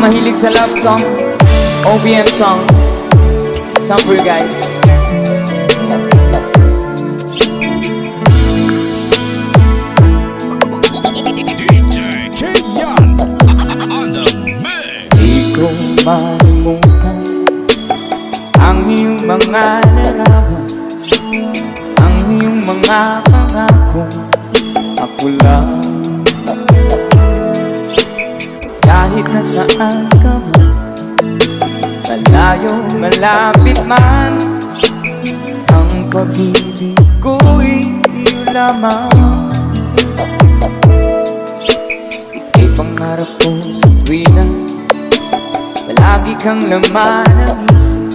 mahilig sa love song, OPM song, song for you guys. Di ko malimutan ang iyong mga larawan, ang iyong mga pangako. Ako lang, kahit nasaan ka man, malayo, malapit man, ang pag-ibig ko'y iyo lamang. Ika'y pangarap ko sa tuwina, palagi kang laman ng isip.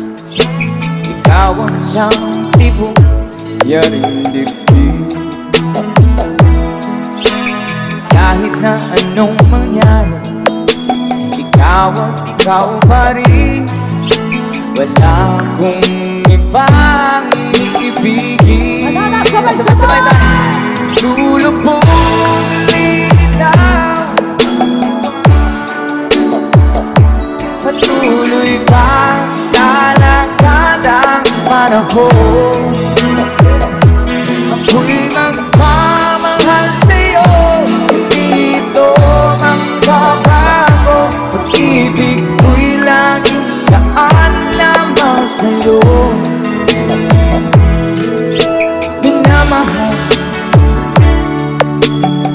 Ikaw ang siyang tibok, yaring dibdib. Kahit na anong mangyari, ikaw at ikaw pa rin. Wala akong ibang iibigin. Sabay-sabay tayo. Lulubog lilitaw, patuloy pa lalakad ang panahon. Ako'y magmamahal sa'yo, hindi ito magbabago. Pag-ibig ko'y laging daan lamang sa'yo. Minamahal,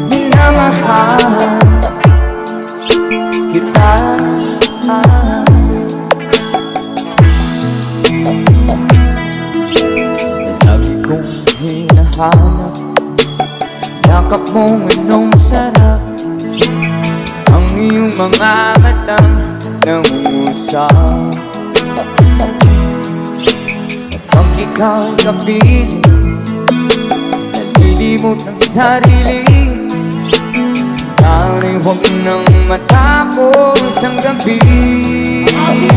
minamahal kita. Lagi kong hinahanap yakap mong anong sarap, ang iyong mga matang nangungusap. Kapag ikaw kapiling, nalilimot ang sarili. Sana'y huwag nang matapos ang gabi.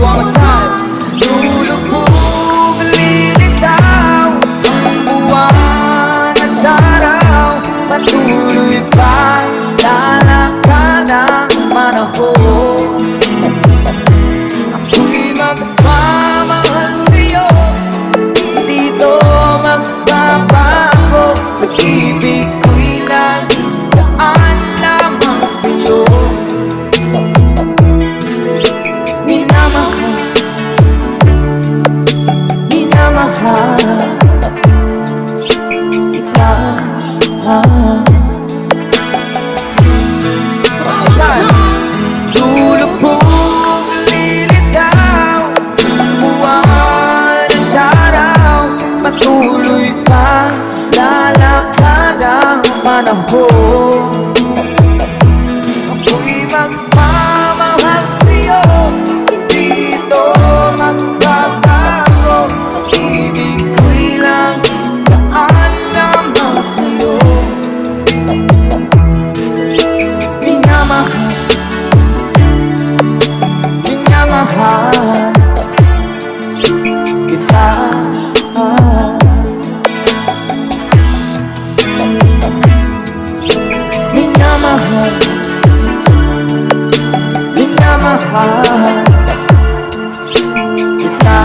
One more time. Lulubog lilitaw ang buwan at araw, patuloy pa lalakad ang panahon. Ako'y magmamahal sa'yo, hindi ito magbabago. Pag-ibig ko'y laging daan lamang sa'yo. Minamahal, minamahal kita. Lulubog lilitaw buwan at araw, patuloy pa lalakad ang panahon. Ako'y magmamahal sa'yo, hindi ito magbabago. Pag-ibig ko'y laging daan lamang sa'yo. Minamahal, minamahal kita. Minamahal, minamahal kita.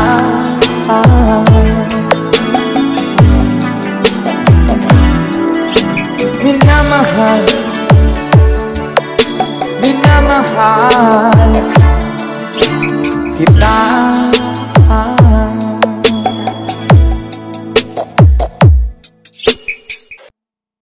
Minamahal, minamahal kita.